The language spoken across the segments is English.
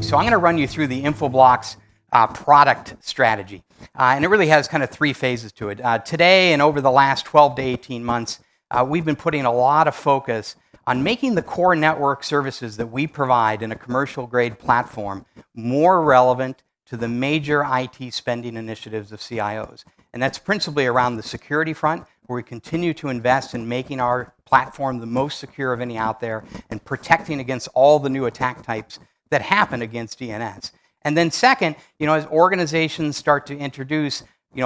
So I'm going to run you through the Infoblox product strategy. And it really has kind of three phases to it. Today and over the last 12 to 18 months, we've been putting a lot of focus on making the core network services that we provide in a commercial-grade platform more relevant to the major IT spending initiatives of CIOs. And that's principally around the security front, where we continue to invest in making our platform the most secure of any out there and protecting against all the new attack types that happen against DNS. And then second, as organizations start to introduce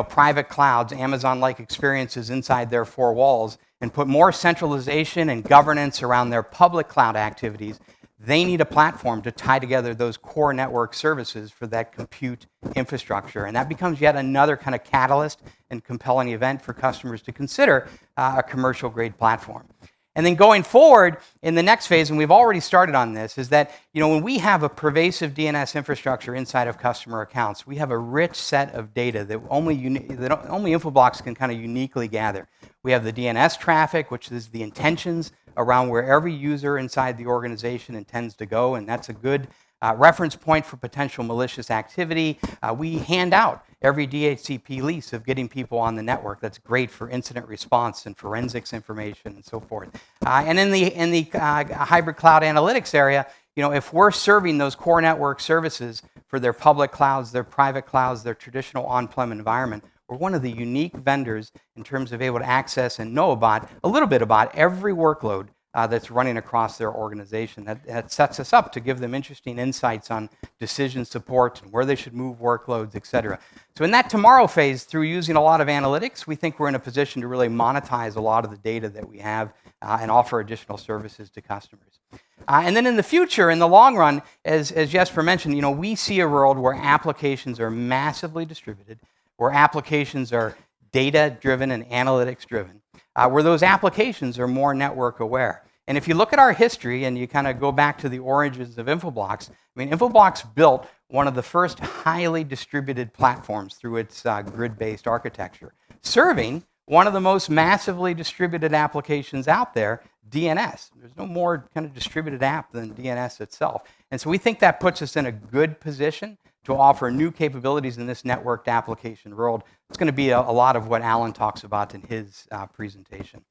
private clouds, Amazon-like experiences inside their four walls, and put more centralization and governance around their public cloud activities, they need a platform to tie together those core network services for that compute infrastructure. And that becomes yet another kind of catalyst and compelling event for customers to consider a commercial-grade platform. And then going forward in the next phase, and we've already started on this, is that when we have a pervasive DNS infrastructure inside of customer accounts, we have a rich set of data that only Infoblox can kind of uniquely gather. We have the DNS traffic, which is the intentions around where every user inside the organization intends to go, and that's a good reference point for potential malicious activity. We hand out every DHCP lease of getting people on the network. That's great for incident response and forensics information and so forth. And in the hybrid cloud analytics area, if we're serving those core network services for their public clouds, their private clouds, their traditional on-prem environment, we're one of the unique vendors in terms of able to access and know about a little bit about every workload that's running across their organization. That sets us up to give them interesting insights on decision support and where they should move workloads, et cetera. So in that tomorrow phase, through using a lot of analytics, we think we're in a position to really monetize a lot of the data that we have and offer additional services to customers. And then in the future, in the long run, as Jesper mentioned, we see a world where applications are massively distributed, where applications are data-driven and analytics-driven, where those applications are more network aware. And if you look at our history and you kind of go back to the origins of Infoblox, Infoblox built one of the first highly distributed platforms through its grid-based architecture, serving one of the most massively distributed applications out there, DNS. There's no more kind of distributed app than DNS itself. And so we think that puts us in a good position to offer new capabilities in this networked application world. It's going to be a lot of what Alan talks about in his presentation.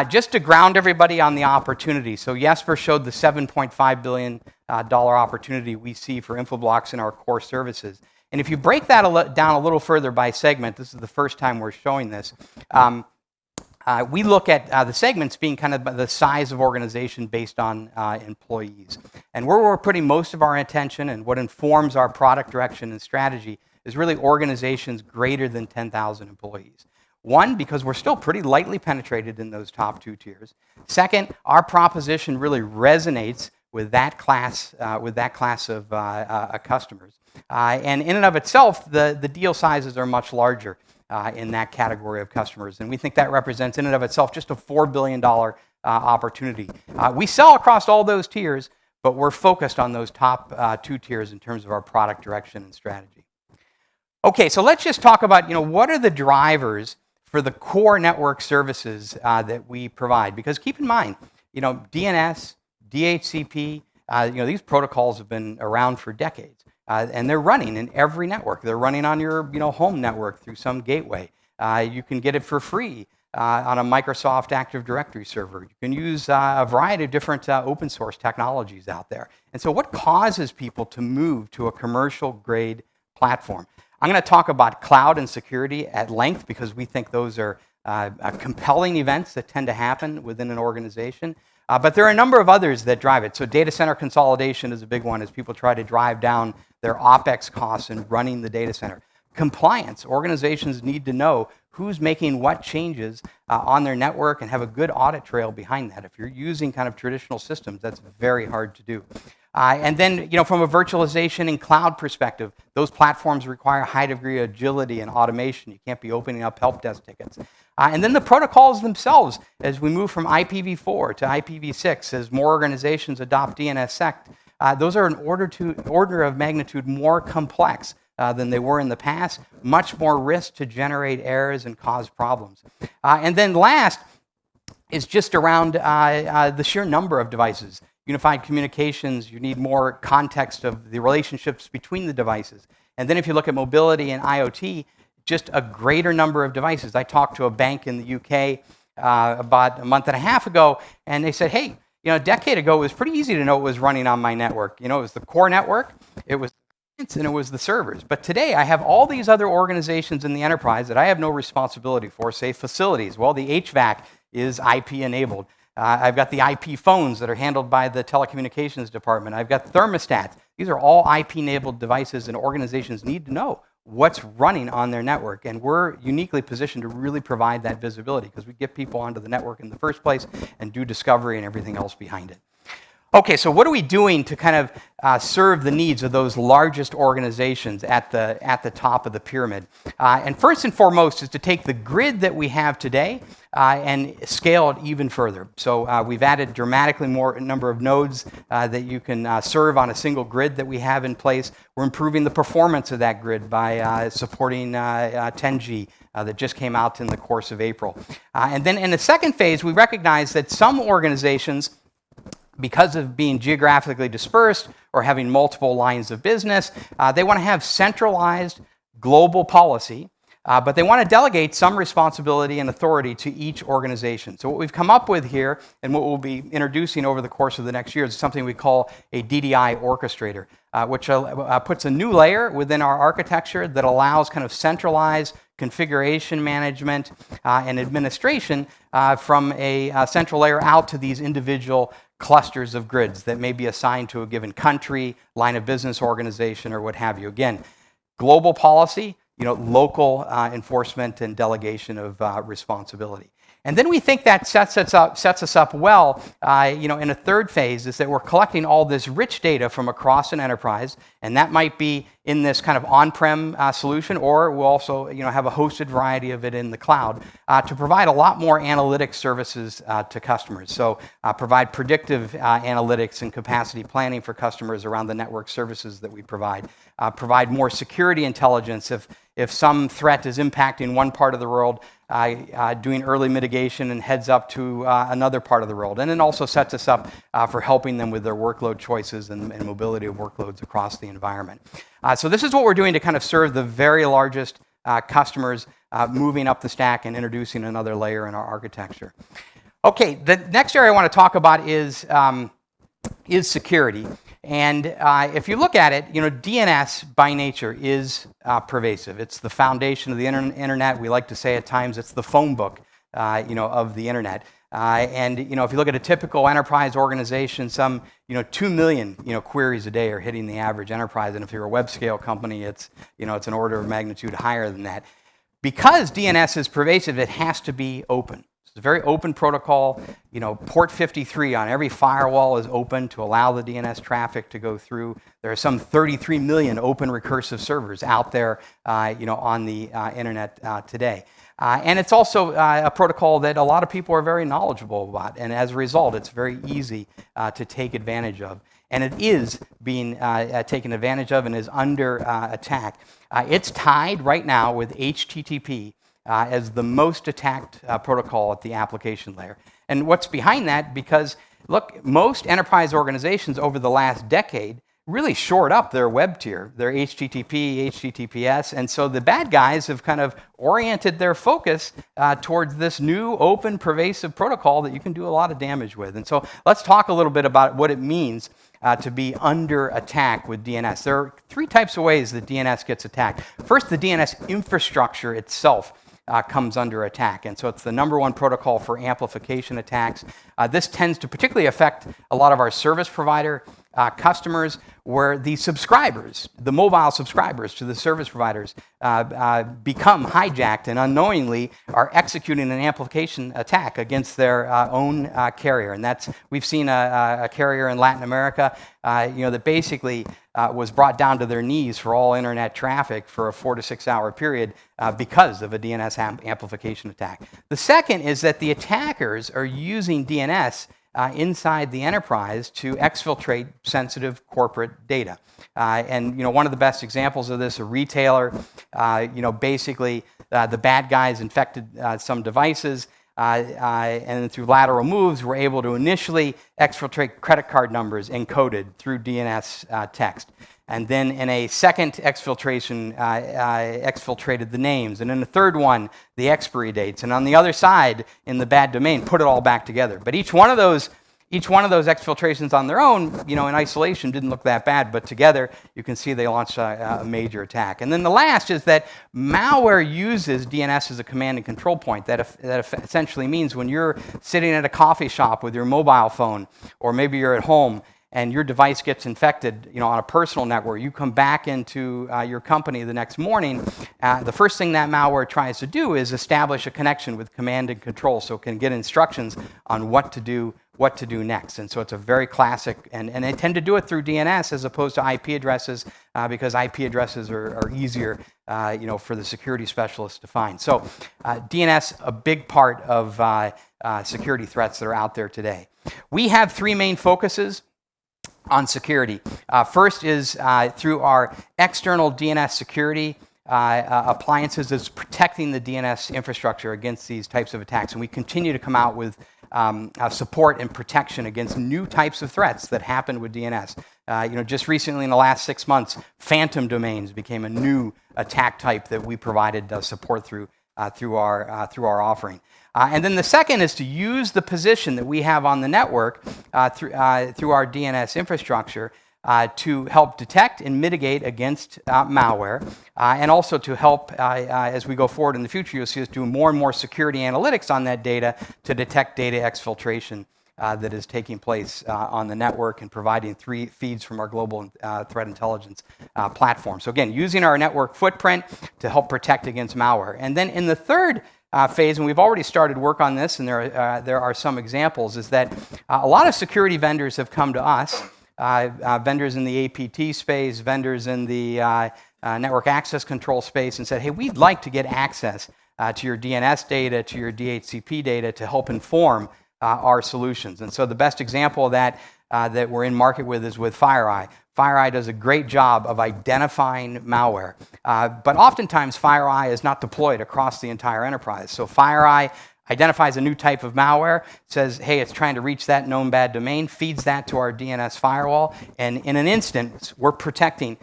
Just to ground everybody on the opportunity, so Jesper showed the $7.5 billion opportunity we see for Infoblox in our core services. And if you break that down a little further by segment, this is the first time we're showing this, we look at the segments being kind of the size of organization based on employees. And where we're putting most of our attention and what informs our product direction and strategy is really organizations greater than 10,000 employees. One, because we're still pretty lightly penetrated in those top two tiers. Second, our proposition really resonates with that class of customers. And in and of itself, the deal sizes are much larger in that category of customers. And we think that represents in and of itself just a $4 billion opportunity. We sell across all those tiers, but we're focused on those top two tiers in terms of our product direction and strategy. Okay, so let's just talk about what are the drivers for the core network services that we provide. Because keep in mind, DNS, DHCP, these protocols have been around for decades. And they're running in every network. They're running on your home network through some gateway. You can get it for free on a Microsoft Active Directory server. You can use a variety of different open source technologies out there. And so what causes people to move to a commercial grade platform? I'm going to talk about cloud and security at length because we think those are compelling events that tend to happen within an organization. But there are a number of others that drive it. So data center consolidation is a big one as people try to drive down their OpEx costs in running the data center. Compliance. Organizations need to know who's making what changes on their network and have a good audit trail behind that. If you're using kind of traditional systems, that's very hard to do. And then, from a virtualization and cloud perspective, those platforms require a high degree of agility and automation. You can't be opening up help desk tickets. And then the protocols themselves, as we move from IPv4 to IPv6, as more organizations adopt DNSSEC, those are an order of magnitude more complex than they were in the past, much more risk to generate errors and cause problems. And then last is just around the sheer number of devices. unified communications, you need more context of the relationships between the devices. And then if you look at mobility and IoT, just a greater number of devices. I talked to a bank in the UK about a month and a half ago, and they said, hey, a decade ago, it was pretty easy to know what was running on my network. It was the core network, it was and it was the servers. But today, I have all these other organizations in the enterprise that I have no responsibility for, say facilities. Well, the HVAC is IP enabled. I've got the IP phones that are handled by the telecommunications department. I've got thermostats. These are all IP enabled devices, and organizations need to know what's running on their network. And we're uniquely positioned to really provide that visibility because we get people onto the network in the first place and do discovery and everything else behind it. Okay, so what are we doing to kind of serve the needs of those largest organizations at the top of the pyramid? And first and foremost is to take the grid that we have today and scale it even further. So we've added dramatically more number of nodes that you can serve on a single grid that we have in place. We're improving the performance of that grid by supporting 10G that just came out in the course of April. And then in the second phase, we recognize that some organizations, because of being geographically dispersed or having multiple lines of business, they want to have centralized global policy, but they want to delegate some responsibility and authority to each organization. So what we've come up with here, and what we'll be introducing over the course of the next year, is something we call a DDI orchestrator, which puts a new layer within our architecture that allows kind of centralized configuration management and administration from a central layer out to these individual clusters of grids that may be assigned to a given country, line of business organization, or what have you. Again, global policy, local enforcement and delegation of responsibility. And then we think that sets us up well, in a third phase, is that we're collecting all this rich data from across an enterprise, and that might be in this kind of on-prem solution, or we'll also have a hosted variety of it in the cloud to provide a lot more analytics services to customers. So provide predictive analytics and capacity planning for customers around the network services that we provide. Provide more security intelligence if some threat is impacting one part of the world, doing early mitigation and heads up to another part of the world. And it also sets us up for helping them with their workload choices and mobility of workloads across the environment. So this is what we're doing to kind of serve the very largest customers, moving up the stack and introducing another layer in our architecture. Okay, the next area I want to talk about is security. And if you look at it, DNS by nature is pervasive. It's the foundation of the internet. We like to say at times it's the phone book, of the internet. And if you look at a typical enterprise organization, some 2 million queries a day are hitting the average enterprise. And if you're a web scale company, it's it's an order of magnitude higher than that. Because DNS is pervasive, it has to be open. It's a very open protocol. Port 53 on every firewall is open to allow the DNS traffic to go through. There are some 33 million open recursive servers out there, on the internet today. And it's also a protocol that a lot of people are very knowledgeable about. And as a result, it's very easy to take advantage of. And it is being taken advantage of and is under attack. It's tied right now with HTTP as the most attacked protocol at the application layer. And what's behind that? Because, look, most enterprise organizations over the last decade really shored up their web tier, their HTTP, HTTPS, and so the bad guys have kind of oriented their focus towards this new open pervasive protocol that you can do a lot of damage with. And so let's talk a little bit about what it means to be under attack with DNS. There are three types of ways that DNS gets attacked. First, the DNS infrastructure itself comes under attack. And so it's the number one protocol for amplification attacks. This tends to particularly affect a lot of our service provider customers, where the subscribers, the mobile subscribers to the service providers, become hijacked and unknowingly are executing an amplification attack against their own carrier. And we've seen a carrier in Latin America, that basically was brought down to their knees for all internet traffic for a 4 to 6 hour period because of a DNS amplification attack. The second is that the attackers are using DNS inside the enterprise to exfiltrate sensitive corporate data. And one of the best examples of this, a retailer, basically the bad guys infected some devices, and then through lateral moves, we're able to initially exfiltrate credit card numbers encoded through DNS text. And then in a second exfiltration, exfiltrated the names. And in the third one, the expiry dates. And on the other side, in the bad domain, put it all back together. But each one of those exfiltrations on their own, in isolation, didn't look that bad. But together, you can see they launched a major attack. And then the last is that malware uses DNS as a command and control point. That essentially means when you're sitting at a coffee shop with your mobile phone, or maybe you're at home, and your device gets infected, on a personal network, you come back into your company the next morning, the first thing that malware tries to do is establish a connection with command and control so it can get instructions on what to do next. And so it's a very classic, and they tend to do it through DNS as opposed to IP addresses because IP addresses are easier, for the security specialists to find. So DNS, a big part of security threats that are out there today. We have three main focuses on security. First is through our external DNS security appliances that's protecting the DNS infrastructure against these types of attacks. And we continue to come out with support and protection against new types of threats that happen with DNS. Just recently in the last 6 months, phantom domains became a new attack type that we provided support through our offering. And then the second is to use the position that we have on the network through our DNS infrastructure to help detect and mitigate against malware, and also to help, as we go forward in the future, you'll see us do more and more security analytics on that data to detect data exfiltration that is taking place on the network and providing 3 feeds from our global threat intelligence platform. So again, using our network footprint to help protect against malware. And then in the third phase, and we've already started work on this, and there are some examples, is that a lot of security vendors have come to us, vendors in the APT space, vendors in the network access control space, and said, hey, we'd like to get access to your DNS data, to your DHCP data to help inform our solutions. And so the best example of that that we're in market with is with FireEye. FireEye does a great job of identifying malware, but oftentimes FireEye is not deployed across the entire enterprise. So FireEye identifies a new type of malware, says, hey, it's trying to reach that known bad domain, feeds that to our DNS firewall, and in an instant, we're protecting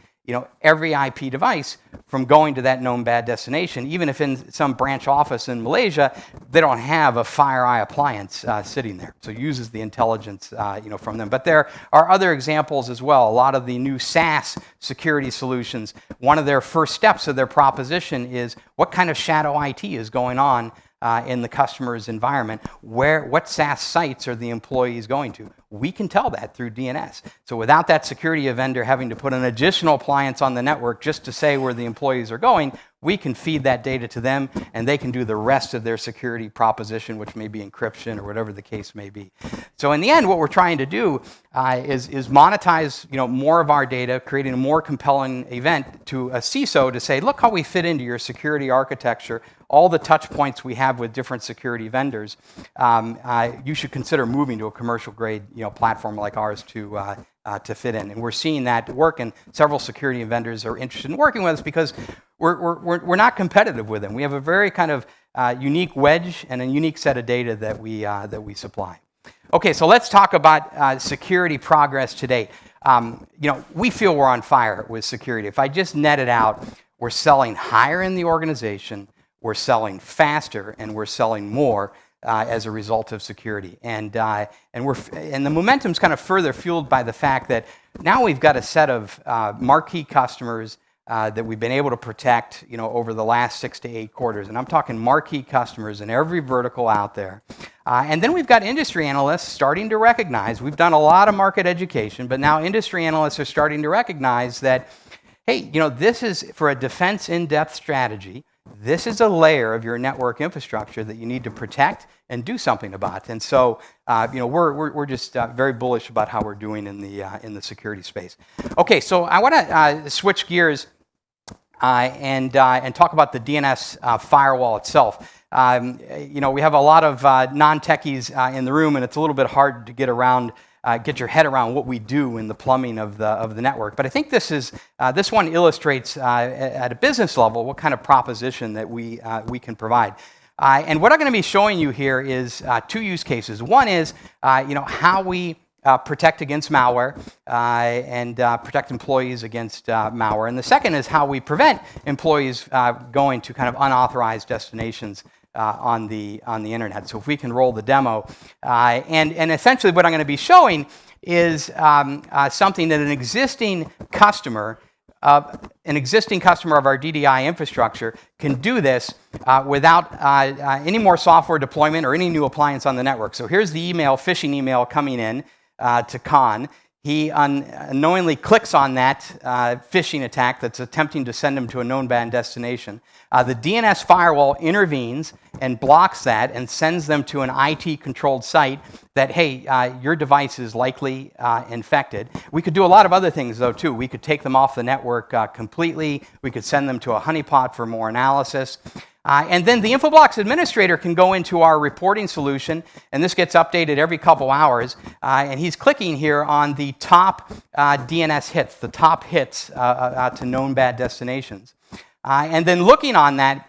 every IP device from going to that known bad destination, even if in some branch office in Malaysia, they don't have a FireEye appliance sitting there. So it uses the intelligence from them. But there are other examples as well. A lot of the new SaaS security solutions, one of their first steps of their proposition is what kind of shadow IT is going on in the customer's environment, what SaaS sites are the employees going to? We can tell that through DNS. So without that security vendor having to put an additional appliance on the network just to say where the employees are going, we can feed that data to them, and they can do the rest of their security proposition, which may be encryption or whatever the case may be. So in the end, what we're trying to do is monetize more of our data, creating a more compelling event to a CISO to say, look how we fit into your security architecture, all the touch points we have with different security vendors. You should consider moving to a commercial grade platform like ours to fit in. And we're seeing that work, and several security vendors are interested in working with us because we're not competitive with them. We have a very kind of unique wedge and a unique set of data that we supply. Okay, so let's talk about security progress to date. We feel we're on fire with security. If I just net it out, we're selling higher in the organization, we're selling faster, and we're selling more as a result of security. And the momentum's kind of further fueled by the fact that now we've got a set of marquee customers that we've been able to protect, over the last 6 to 8 quarters. And I'm talking marquee customers in every vertical out there. And then we've got industry analysts starting to recognize, we've done a lot of market education, but now industry analysts are starting to recognize that, hey, this is for a defense in-depth strategy. This is a layer of your network infrastructure that you need to protect and do something about. And so, we're just very bullish about how we're doing in the security space. Okay, so I want to switch gears and talk about the DNS firewall itself. We have a lot of non-techies in the room, and it's a little bit hard to get your head around what we do in the plumbing of the network. But I think this one illustrates at a business level what kind of proposition that we can provide. And what I'm going to be showing you here is two use cases. One is how we protect against malware and protect employees against malware. And the second is how we prevent employees going to kind of unauthorized destinations on the internet. So if we can roll the demo, and essentially what I'm going to be showing is something that an existing customer of our DDI infrastructure can do this without any more software deployment or any new appliance on the network. So here's the email, phishing email coming in to Khan. He unknowingly clicks on that phishing attack that's attempting to send him to a known bad destination. The DNS firewall intervenes and blocks that and sends them to an IT-controlled site that, hey, your device is likely infected. We could do a lot of other things, though, too. We could take them off the network completely. We could send them to a honeypot for more analysis. And then the Infoblox administrator can go into our reporting solution, and this gets updated every couple hours. And he's clicking here on the top DNS hits, the top hits to known bad destinations. And then looking on that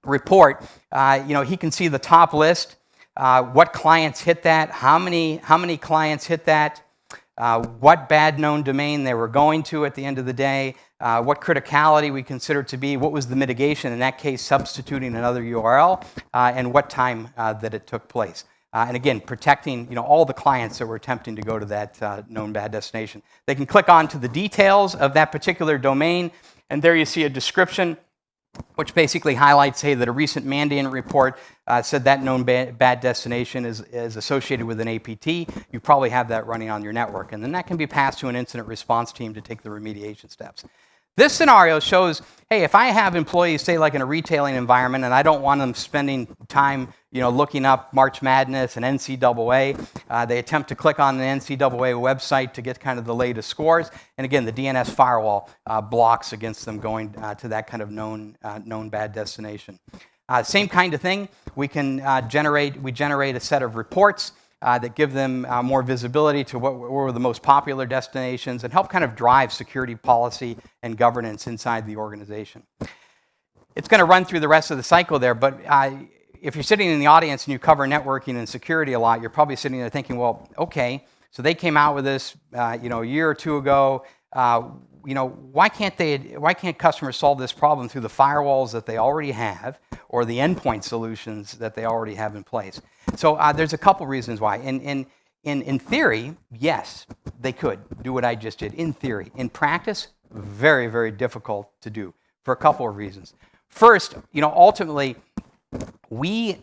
report, he can see the top list, what clients hit that, how many clients hit that, what bad known domain they were going to at the end of the day, what criticality we consider to be, what was the mitigation, in that case substituting another URL, and what time that it took place. And again, protecting all the clients that were attempting to go to that known bad destination. They can click on to the details of that particular domain, and there you see a description which basically highlights, hey, that a recent Mandiant report said that known bad destination is associated with an APT. You probably have that running on your network, and then that can be passed to an incident response team to take the remediation steps. This scenario shows, hey, if I have employees, say like in a retailing environment, and I don't want them spending time looking up March Madness and NCAA, they attempt to click on the NCAA website to get kind of the latest scores. And again, the DNS firewall blocks against them going to that kind of known bad destination. Same kind of thing. We can generate a set of reports that give them more visibility to what were the most popular destinations and help kind of drive security policy and governance inside the organization. It's going to run through the rest of the cycle there, but if you're sitting in the audience and you cover networking and security a lot, you're probably sitting there thinking, well, okay, so they came out with this a year or two ago. Why can't customers solve this problem through the firewalls that they already have or the endpoint solutions that they already have in place? So there's a couple reasons why. In theory, yes, they could do what I just did. In theory. In practice, very, very difficult to do for a couple of reasons. First, ultimately, we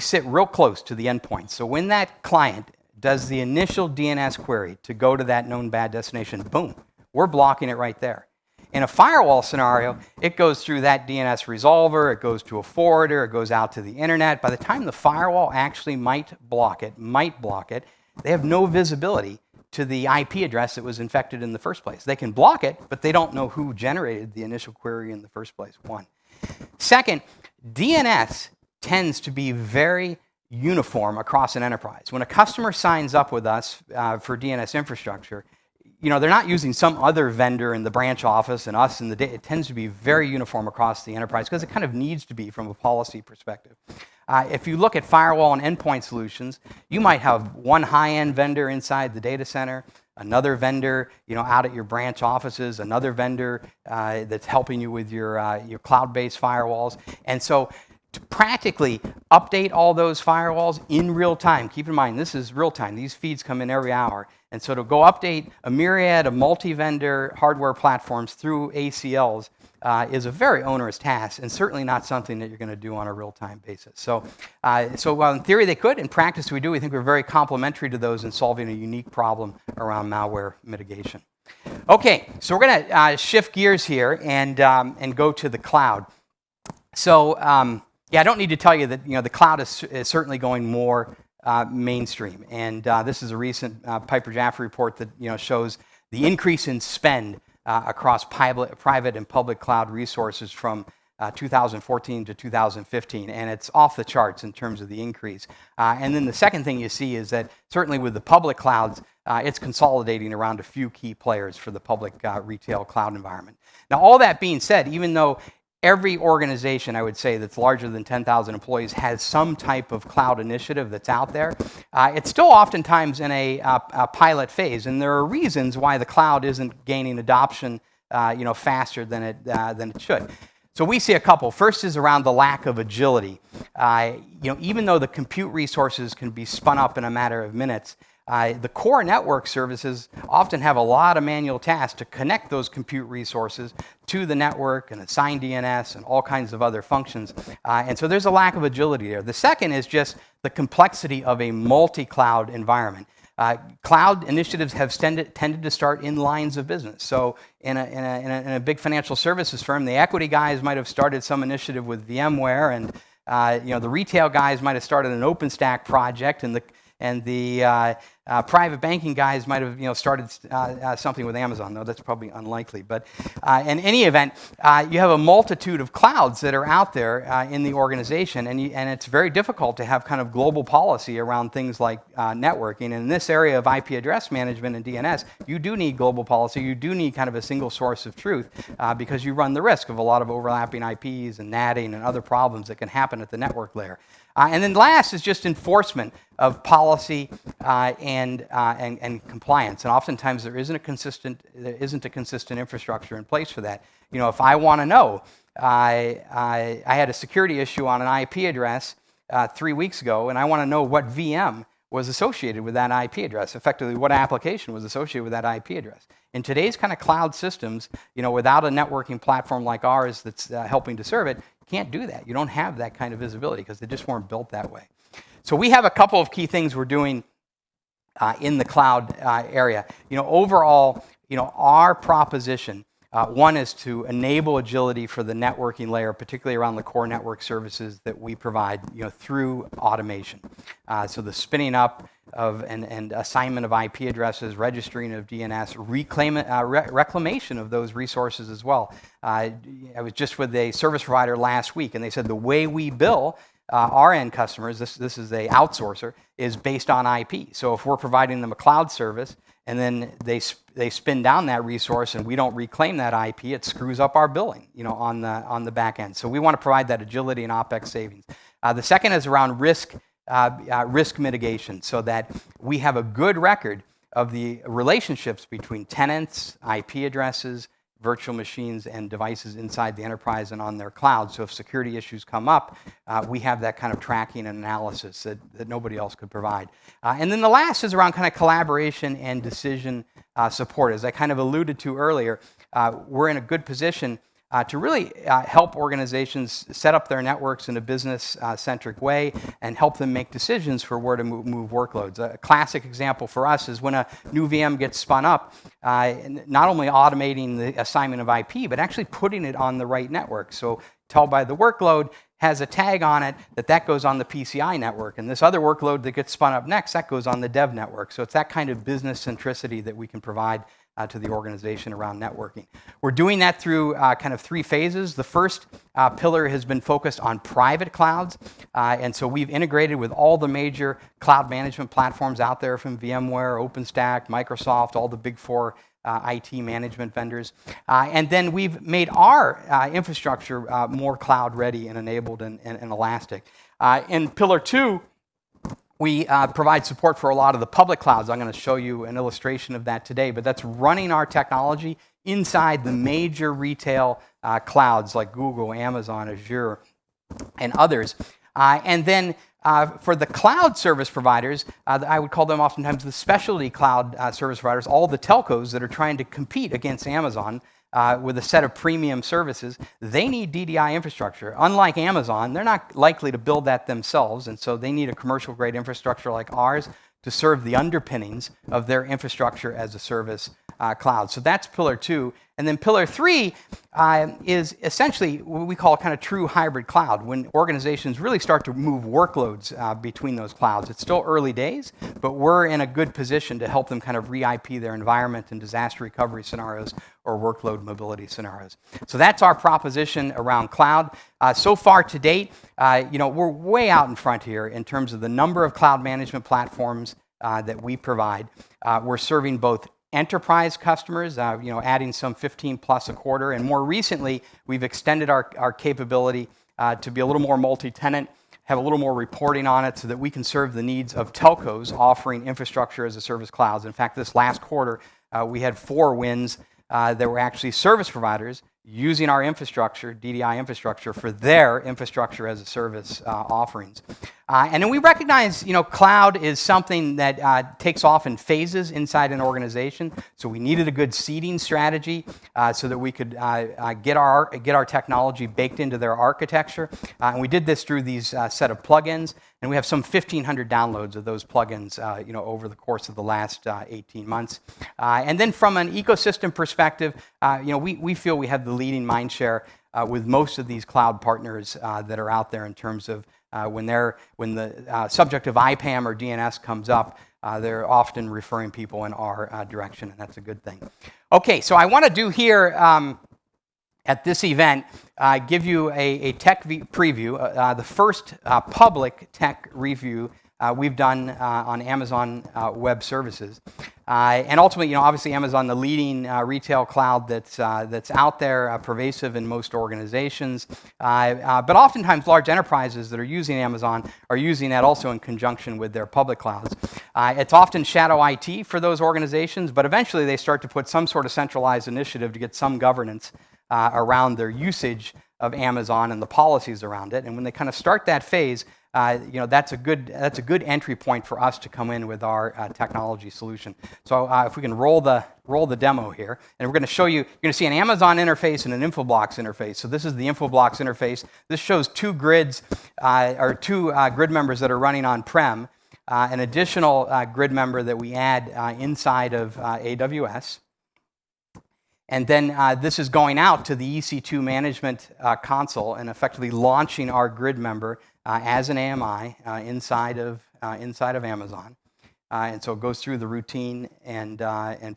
sit real close to the endpoint. So when that client does the initial DNS query to go to that known bad destination, boom, we're blocking it right there. In a firewall scenario, it goes through that DNS resolver, it goes to a forwarder, it goes out to the internet. By the time the firewall actually might block it, they have no visibility to the IP address that was infected in the first place. They can block it, but they don't know who generated the initial query in the first place, one. Second, DNS tends to be very uniform across an enterprise. When a customer signs up with us for DNS infrastructure, they're not using some other vendor in the branch office and us in the it tends to be very uniform across the enterprise because it kind of needs to be from a policy perspective. If you look at firewall and endpoint solutions, you might have one high-end vendor inside the data center, another vendor out at your branch offices, another vendor that's helping you with your cloud-based firewalls. And so to practically update all those firewalls in real time, keep in mind this is real time, these feeds come in every hour, and so to go update a myriad of multi-vendor hardware platforms through ACLs is a very onerous task and certainly not something that you're going to do on a real-time basis. So while in theory they could, in practice we do. We think we're very complementary to those in solving a unique problem around malware mitigation. Okay, so we're going to shift gears here and go to the cloud. So I don't need to tell you that the cloud is certainly going more mainstream, and this is a recent Piper Jaffe report that shows the increase in spend across private and public cloud resources from 2014 to 2015, and it's off the charts in terms of the increase. And then the second thing you see is that certainly with the public clouds, it's consolidating around a few key players for the public retail cloud environment. Now, all that being said, even though every organization, I would say, that's larger than 10,000 employees has some type of cloud initiative that's out there. It's still oftentimes in a pilot phase, and there are reasons why the cloud isn't gaining adoption faster than it should. So we see a couple. First is around the lack of agility. Even though the compute resources can be spun up in a matter of minutes, the core network services often have a lot of manual tasks to connect those compute resources to the network and assign DNS and all kinds of other functions. And so there's a lack of agility there. The second is just the complexity of a multi-cloud environment. Cloud initiatives have tended to start in lines of business. So in a big financial services firm, the equity guys might have started some initiative with VMware, and the retail guys might have started an OpenStack project, and the private banking guys might have started something with Amazon, though that's probably unlikely. But in any event, you have a multitude of clouds that are out there in the organization, and it's very difficult to have kind of global policy around things like networking. And in this area of IP address management and DNS, you do need global policy. You do need kind of a single source of truth because you run the risk of a lot of overlapping IPs and NATing and other problems that can happen at the network layer. And then last is just enforcement of policy and compliance. And oftentimes there isn't a consistent infrastructure in place for that. If I want to know, I had a security issue on an IP address 3 weeks ago, and I want to know what VM was associated with that IP address, effectively what application was associated with that IP address. In today's kind of cloud systems, without a networking platform like ours that's helping to serve it, you can't do that. You don't have that kind of visibility because they just weren't built that way. So we have a couple of key things we're doing in the cloud area. Overall, our proposition, one is to enable agility for the networking layer, particularly around the core network services that we provide, through automation. So the spinning up of and assignment of IP addresses, registering of DNS, reclamation of those resources as well. I was just with a service provider last week, and they said the way we bill our end customers, this is a outsourcer, is based on IP. So if we're providing them a cloud service, and then they spin down that resource and we don't reclaim that IP, it screws up our billing, on the back end. So we want to provide that agility and OpEx savings. The second is around risk mitigation, so that we have a good record of the relationships between tenants, IP addresses, virtual machines, and devices inside the enterprise and on their cloud. So if security issues come up, we have that kind of tracking and analysis that nobody else could provide. And then the last is around kind of collaboration and decision support. As I kind of alluded to earlier, we're in a good position to really help organizations set up their networks in a business-centric way and help them make decisions for where to move workloads. A classic example for us is when a new VM gets spun up, not only automating the assignment of IP, but actually putting it on the right network. So tell by the workload has a tag on it that goes on the PCI network, and this other workload that gets spun up next, that goes on the dev network. So it's that kind of business centricity that we can provide to the organization around networking. We're doing that through kind of 3 phases. The first pillar has been focused on private clouds, and so we've integrated with all the major cloud management platforms out there, from VMware, OpenStack, Microsoft, all the big 4 IT management vendors. And then we've made our infrastructure more cloud ready and enabled and elastic. In pillar 2, we provide support for a lot of the public clouds. I'm going to show you an illustration of that today, but that's running our technology inside the major retail clouds like Google, Amazon, Azure, and others. And then for the cloud service providers, I would call them oftentimes the specialty cloud service providers, all the telcos that are trying to compete against Amazon with a set of premium services, they need DDI infrastructure. Unlike Amazon, they're not likely to build that themselves, and so they need a commercial-grade infrastructure like ours to serve the underpinnings of their infrastructure as a service cloud. So that's pillar 2. And then pillar 3 is essentially what we call kind of true hybrid cloud, when organizations really start to move workloads between those clouds. It's still early days, but we're in a good position to help them kind of re-IP their environment in disaster recovery scenarios or workload mobility scenarios. So that's our proposition around cloud. So far to date, we're way out in front here in terms of the number of cloud management platforms that we provide. We're serving both enterprise customers, adding some 15 plus a quarter. And more recently, we've extended our capability to be a little more multi-tenant, have a little more reporting on it so that we can serve the needs of telcos offering infrastructure as a service clouds. In fact, this last quarter, we had 4 wins that were actually service providers using our infrastructure, DDI infrastructure, for their infrastructure as a service offerings. And then we recognize, cloud is something that takes off in phases inside an organization. So we needed a good seeding strategy so that we could get our technology baked into their architecture. And we did this through these set of plugins. And we have some 1,500 downloads of those plugins, over the course of the last 18 months. And then from an ecosystem perspective, we feel we have the leading mind share with most of these cloud partners that are out there in terms of when the subject of IPAM or DNS comes up, they're often referring people in our direction, and that's a good thing. Okay, so I want to do here at this event, give you a tech preview, the first public tech review we've done on Amazon Web Services. And ultimately, obviously Amazon, the leading retail cloud that's out there, pervasive in most organizations. But oftentimes large enterprises that are using Amazon are using that also in conjunction with their public clouds. It's often shadow IT for those organizations, but eventually they start to put some sort of centralized initiative to get some governance around their usage of Amazon and the policies around it. And when they kind of start that phase, that's a good entry point for us to come in with our technology solution. So if we can roll the demo here, and we're going to show you, you're going to see an Amazon interface and an Infoblox interface. So this is the Infoblox interface. This shows 2 grids, or 2 grid members that are running on-prem, an additional grid member that we add inside of AWS. And then this is going out to the EC2 management console and effectively launching our grid member as an AMI inside of Amazon. And so it goes through the routine and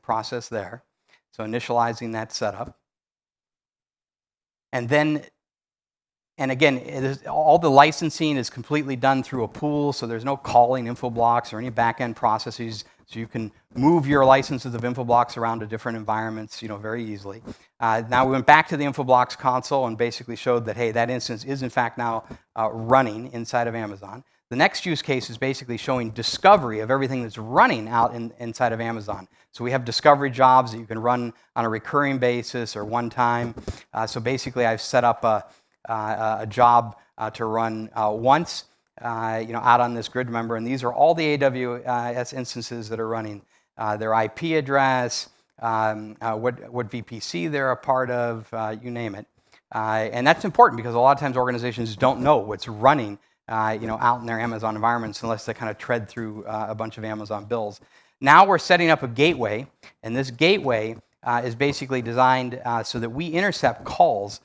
process there. So initializing that setup. And then, and again, all the licensing is completely done through a pool, so there's no calling Infoblox or any back-end processes. So you can move your licenses of Infoblox around to different environments, very easily. Now we went back to the Infoblox console and basically showed that, hey, that instance is in fact now running inside of Amazon. The next use case is basically showing discovery of everything that's running out inside of Amazon. So we have discovery jobs that you can run on a recurring basis or one time. So basically I've set up a job to run once. Out on this grid member, and these are all the AWS instances that are running, their IP address, what VPC they're a part of, you name it. And that's important because a lot of times organizations don't know what's running, out in their Amazon environments unless they kind of tread through a bunch of Amazon bills. Now we're setting up a gateway, and this gateway is basically designed so that we intercept calls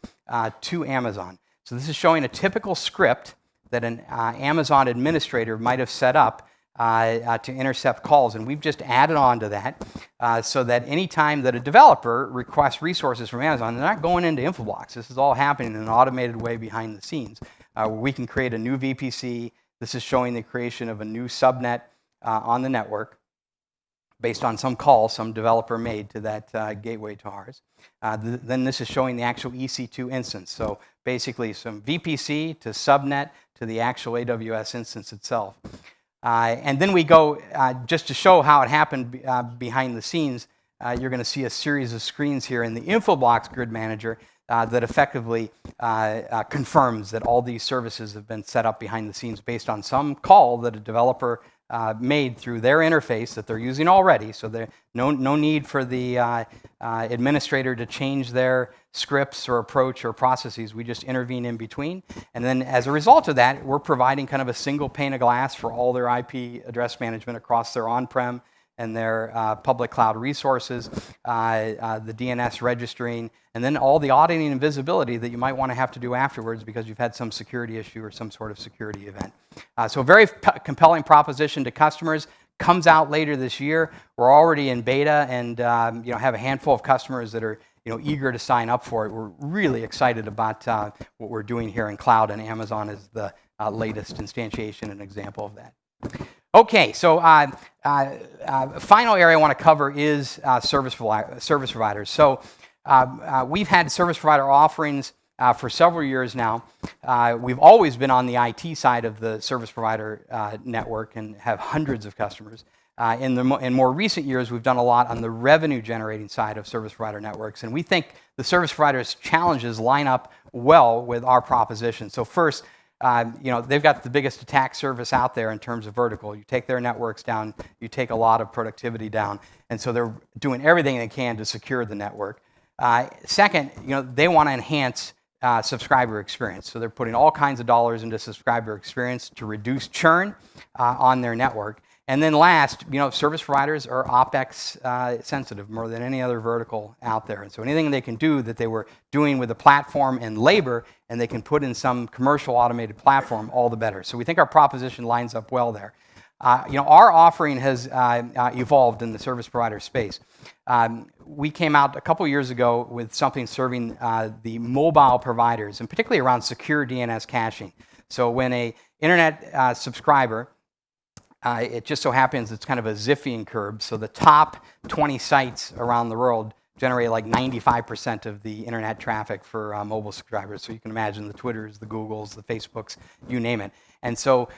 to Amazon. So this is showing a typical script that an Amazon administrator might have set up to intercept calls. And we've just added on to that so that any time that a developer requests resources from Amazon, they're not going into Infoblox. This is all happening in an automated way behind the scenes. Where we can create a new VPC. This is showing the creation of a new subnet on the network based on some call some developer made to that gateway to ours. Then this is showing the actual EC2 instance. So basically some VPC to subnet to the actual AWS instance itself. And then we go, just to show how it happened behind the scenes, you're going to see a series of screens here in the Infoblox Grid Manager that effectively confirms that all these services have been set up behind the scenes based on some call that a developer made through their interface that they're using already. So there's no need for the administrator to change their scripts or approach or processes. We just intervene in between. And then as a result of that, we're providing kind of a single pane of glass for all their IP address management across their on-prem and their public cloud resources, the DNS registering, and then all the auditing and visibility that you might want to have to do afterwards because you've had some security issue or some sort of security event. So a very compelling proposition to customers. Comes out later this year. We're already in beta and have a handful of customers that are eager to sign up for it. We're really excited about what we're doing here in cloud, and Amazon is the latest instantiation and example of that. Okay, so final area I want to cover is service providers. So we've had service provider offerings for several years now. We've always been on the IT side of the service provider network and have hundreds of customers. In more recent years, we've done a lot on the revenue-generating side of service provider networks, and we think the service providers' challenges line up well with our proposition. So first, they've got the biggest attack surface out there in terms of vertical. You take their networks down, you take a lot of productivity down, and so they're doing everything they can to secure the network. Second, they want to enhance subscriber experience, so they're putting all kinds of dollars into subscriber experience to reduce churn on their network. And then last, service providers are OpEx sensitive more than any other vertical out there. And so anything they can do that they were doing with the platform and labor, and they can put in some commercial automated platform, all the better. So we think our proposition lines up well there. Our offering has evolved in the service provider space. We came out a couple years ago with something serving the mobile providers, and particularly around secure DNS caching. So when an internet subscriber, it just so happens it's kind of a Zipfian curve, so the top 20 sites around the world generate like 95% of the internet traffic for mobile subscribers. So you can imagine the Twitters, the Googles, the Facebooks, you name it. And so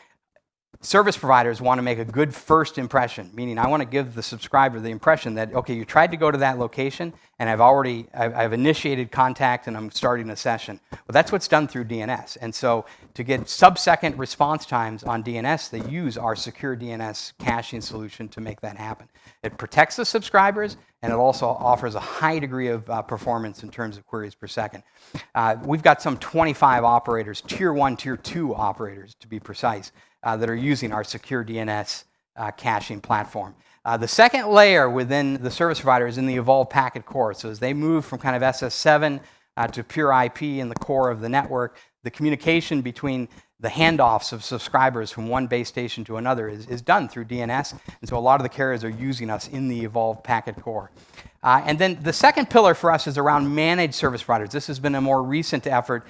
service providers want to make a good first impression, meaning I want to give the subscriber the impression that, okay, you tried to go to that location, and I've initiated contact and I'm starting a session. Well, that's what's done through DNS. And so to get sub-second response times on DNS, they use our secure DNS caching solution to make that happen. It protects the subscribers, and it also offers a high degree of performance in terms of queries per second. We've got some 25 operators, tier 1, tier 2 operators to be precise, that are using our secure DNS caching platform. The second layer within the service provider is in the evolved packet core. So as they move from kind of SS7 to pure IP in the core of the network, the communication between the handoffs of subscribers from one base station to another is done through DNS, and so a lot of the carriers are using us in the evolved packet core. And then the second pillar for us is around managed service providers. This has been a more recent effort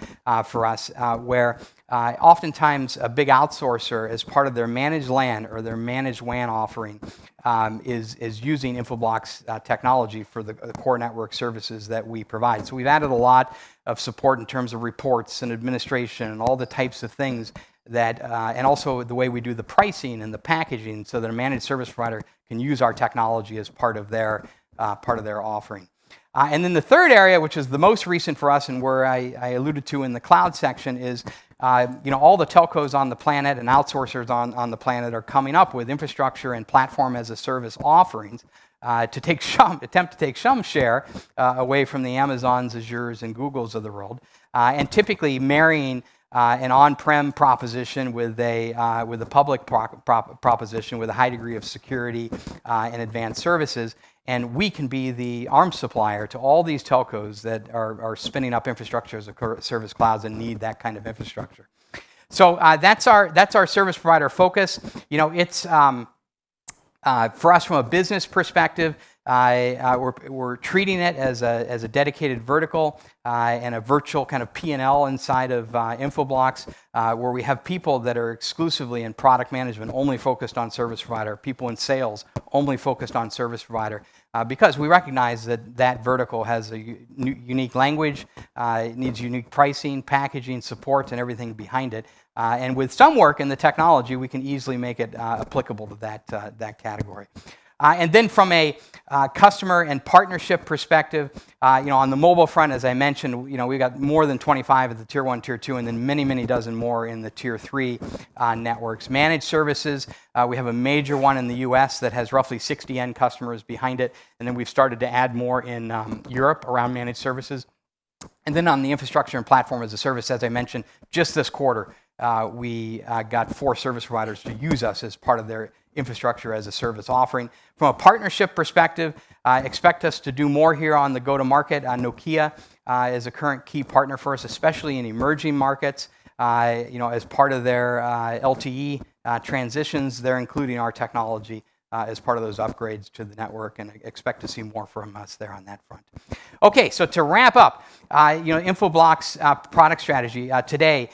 for us, where oftentimes a big outsourcer, as part of their managed LAN or their managed WAN offering, is using Infoblox technology for the core network services that we provide. So we've added a lot of support in terms of reports and administration and all the types of things that, and also the way we do the pricing and the packaging, so that a managed service provider can use our technology as part of their offering. And then the third area, which is the most recent for us and where I alluded to in the cloud section, is all the telcos on the planet and outsourcers on the planet are coming up with infrastructure and platform as a service offerings to attempt to take some share away from the Amazons, Azures, and Googles of the world, and typically marrying an on-prem proposition with a public proposition with a high degree of security and advanced services. And we can be the arms supplier to all these telcos that are spinning up infrastructure as a service clouds and need that kind of infrastructure. So that's our service provider focus. It's for us from a business perspective. We're treating it as a dedicated vertical and a virtual kind of P&L inside of Infoblox, where we have people that are exclusively in product management, only focused on service provider, people in sales, only focused on service provider, because we recognize that vertical has a unique language, it needs unique pricing, packaging, support, and everything behind it. And with some work in the technology, we can easily make it applicable to that category. And then from a customer and partnership perspective, on the mobile front, as I mentioned, we've got more than 25 at the tier 1, tier 2, and then many, many dozen more in the tier 3 networks. Managed services, we have a major one in the US that has roughly 60 end customers behind it, and then we've started to add more in Europe around managed services. And then on the infrastructure and platform as a service, as I mentioned, just this quarter, we got 4 service providers to use us as part of their infrastructure as a service offering. From a partnership perspective, expect us to do more here on the go-to-market. Nokia is a current key partner for us, especially in emerging markets. As part of their LTE transitions, they're including our technology as part of those upgrades to the network, and expect to see more from us there on that front. Okay, so to wrap up, Infoblox product strategy today,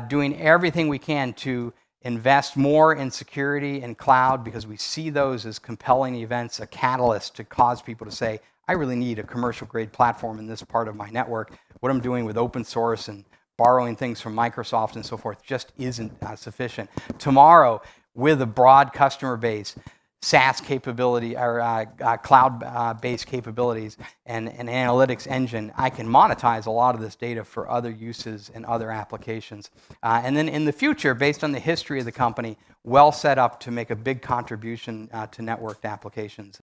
doing everything we can to invest more in security and cloud because we see those as compelling events, a catalyst to cause people to say, I really need a commercial grade platform in this part of my network. What I'm doing with open source and borrowing things from Microsoft and so forth just isn't sufficient. Tomorrow, with a broad customer base, SaaS capability or cloud-based capabilities and an analytics engine, I can monetize a lot of this data for other uses and other applications. And then in the future, based on the history of the company, well set up to make a big contribution to networked applications.